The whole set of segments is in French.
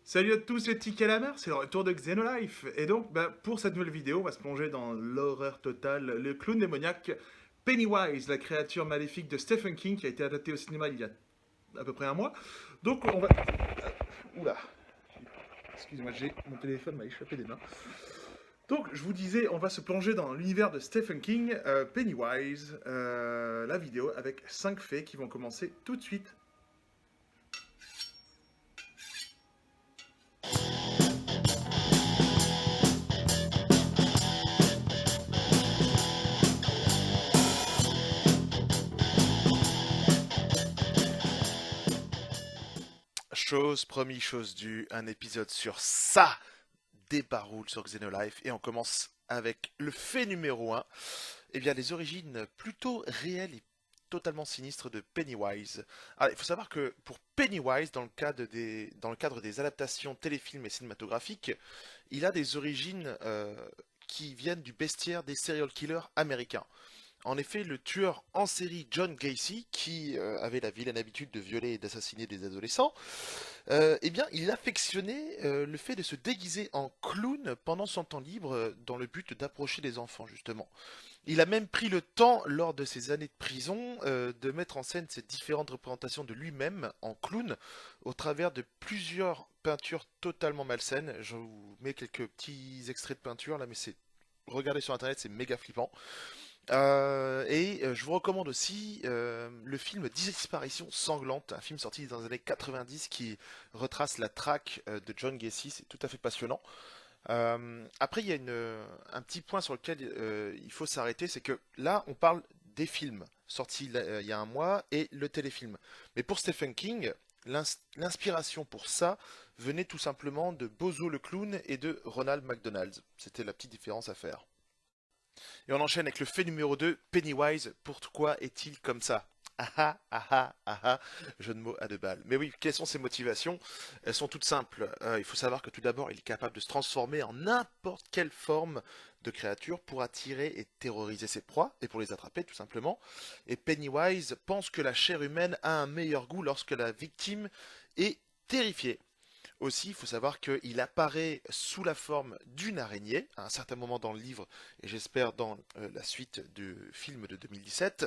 Salut à tous, c'est Calamar, c'est le retour de Xenolife. Et donc, pour cette nouvelle vidéo, on va se plonger dans l'horreur totale, le clown démoniaque Pennywise, la créature maléfique de Stephen King, qui a été adaptée au cinéma il y a à peu près un mois. Donc, on va... Oula, excuse-moi, mon téléphone m'a échappé des mains. Donc, je vous disais, on va se plonger dans l'univers de Stephen King, Pennywise, la vidéo avec 5 faits qui vont commencer tout de suite. Chose promis, chose due, un épisode sur ça débaroule sur Xenolife et on commence avec le fait numéro un. Eh bien, les origines plutôt réelles et totalement sinistres de Pennywise. Alors, il faut savoir que pour Pennywise, dans le cadre des adaptations téléfilms et cinématographiques, il a des origines qui viennent du bestiaire des serial killers américains. En effet, le tueur en série John Gacy, qui avait la vilaine habitude de violer et d'assassiner des adolescents, eh bien, il affectionnait le fait de se déguiser en clown pendant son temps libre dans le but d'approcher les enfants, justement. Il a même pris le temps, lors de ses années de prison, de mettre en scène ces différentes représentations de lui-même en clown au travers de plusieurs peintures totalement malsaines. Je vous mets quelques petits extraits de peinture là, mais c'est regardez sur internet, c'est méga flippant. Je vous recommande aussi le film Disparition sanglante, un film sorti dans les années 90 qui retrace la traque de John Gacy. C'est tout à fait passionnant. Après, il y a un petit point sur lequel il faut s'arrêter, c'est que là, on parle des films sortis il y a un mois et le téléfilm. Mais pour Stephen King, l'inspiration pour ça venait tout simplement de Bozo le clown et de Ronald McDonald. C'était la petite différence à faire. Et on enchaîne avec le fait numéro 2, Pennywise, pourquoi est-il comme ça? Ah ah ah ah ah ah, jeu de mots à deux balles. Mais oui, quelles sont ses motivations? Elles sont toutes simples. Il faut savoir que tout d'abord, il est capable de se transformer en n'importe quelle forme de créature pour attirer et terroriser ses proies et pour les attraper tout simplement. Et Pennywise pense que la chair humaine a un meilleur goût lorsque la victime est terrifiée. Aussi, il faut savoir qu'il apparaît sous la forme d'une araignée à un certain moment dans le livre et j'espère dans la suite du film de 2017.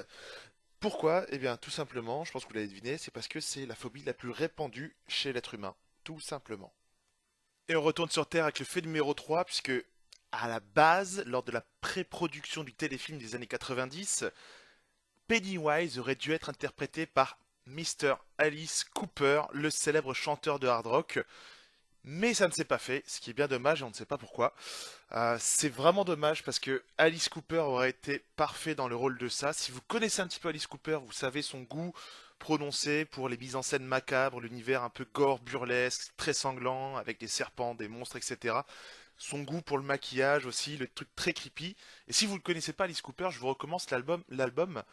Pourquoi? Eh bien, tout simplement, je pense que vous l'avez deviné, c'est parce que c'est la phobie la plus répandue chez l'être humain. Tout simplement. Et on retourne sur Terre avec le fait numéro 3, puisque à la base, lors de la pré-production du téléfilm des années 90, Pennywise aurait dû être interprété par Mr. Alice Cooper, le célèbre chanteur de hard rock. Mais ça ne s'est pas fait, ce qui est bien dommage et on ne sait pas pourquoi. C'est vraiment dommage parce que Alice Cooper aurait été parfait dans le rôle de ça. Si vous connaissez un petit peu Alice Cooper, vous savez son goût prononcé pour les mises en scène macabres, l'univers un peu gore, burlesque, très sanglant, avec des serpents, des monstres, etc. Son goût pour le maquillage aussi, le truc très creepy. Et si vous ne connaissez pas Alice Cooper, je vous recommande l'album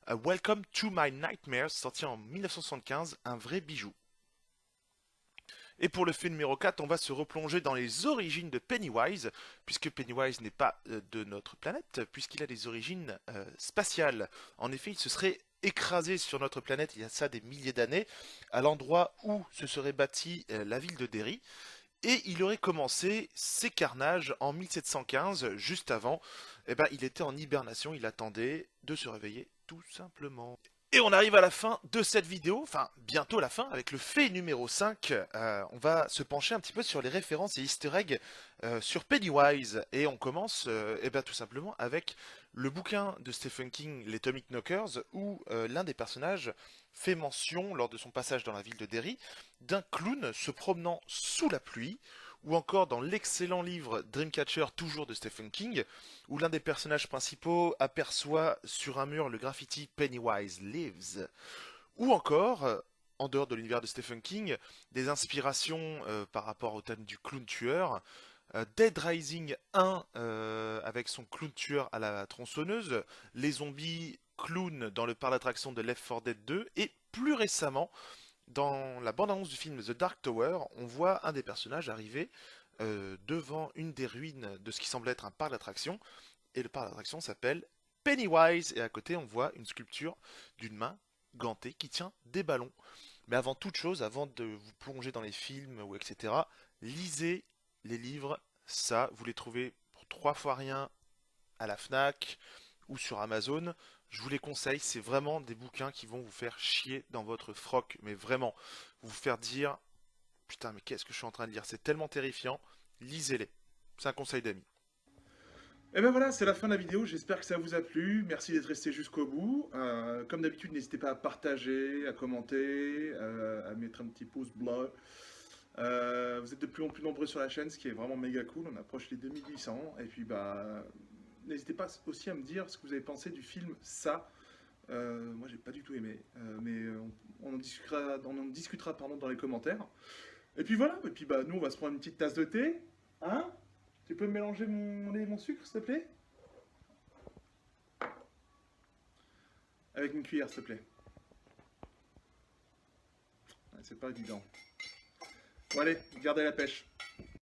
Welcome to My Nightmares, sorti en 1975, un vrai bijou. Et pour le fait numéro 4, on va se replonger dans les origines de Pennywise, puisque Pennywise n'est pas de notre planète, puisqu'il a des origines spatiales. En effet, il se serait écrasé sur notre planète il y a ça des milliers d'années, à l'endroit où se serait bâtie la ville de Derry. Et il aurait commencé ses carnages en 1715, juste avant. Eh ben, il était en hibernation, il attendait de se réveiller tout simplement. Et on arrive à la fin de cette vidéo, enfin bientôt la fin, avec le fait numéro 5. On va se pencher un petit peu sur les références et easter eggs sur Pennywise. Et on commence eh ben, tout simplement avec le bouquin de Stephen King, Les Atomic Knockers, où l'un des personnages fait mention, lors de son passage dans la ville de Derry, d'un clown se promenant sous la pluie, ou encore dans l'excellent livre Dreamcatcher, toujours de Stephen King, où l'un des personnages principaux aperçoit sur un mur le graffiti Pennywise Lives, ou encore, en dehors de l'univers de Stephen King, des inspirations par rapport au thème du clown tueur, Dead Rising 1 avec son clown tueur à la tronçonneuse, les zombies clown dans le parc d'attraction de Left 4 Dead 2, et plus récemment, dans la bande-annonce du film The Dark Tower, on voit un des personnages arriver devant une des ruines de ce qui semble être un parc d'attraction, et le parc d'attraction s'appelle Pennywise, et à côté on voit une sculpture d'une main gantée qui tient des ballons. Mais avant toute chose, avant de vous plonger dans les films ou etc., lisez les livres. Ça, vous les trouvez pour 3 fois rien à la Fnac ou sur Amazon. Je vous les conseille, c'est vraiment des bouquins qui vont vous faire chier dans votre froc, mais vraiment, vous faire dire, putain, mais qu'est-ce que je suis en train de lire? C'est tellement terrifiant. Lisez-les. C'est un conseil d'amis. Et ben voilà, c'est la fin de la vidéo, j'espère que ça vous a plu, merci d'être resté jusqu'au bout. Comme d'habitude, n'hésitez pas à partager, à commenter, à mettre un petit pouce bleu. Vous êtes de plus en plus nombreux sur la chaîne, ce qui est vraiment méga cool, on approche les 2800. Et puis bah, n'hésitez pas aussi à me dire ce que vous avez pensé du film Ça. Moi j'ai pas du tout aimé, mais on en discutera pardon, dans les commentaires. Et puis voilà, et puis bah nous on va se prendre une petite tasse de thé, hein? Tu peux me mélanger mon lait et mon sucre, s'il te plaît? Avec une cuillère, s'il te plaît. Ouais, c'est pas évident. Bon allez, gardez la pêche.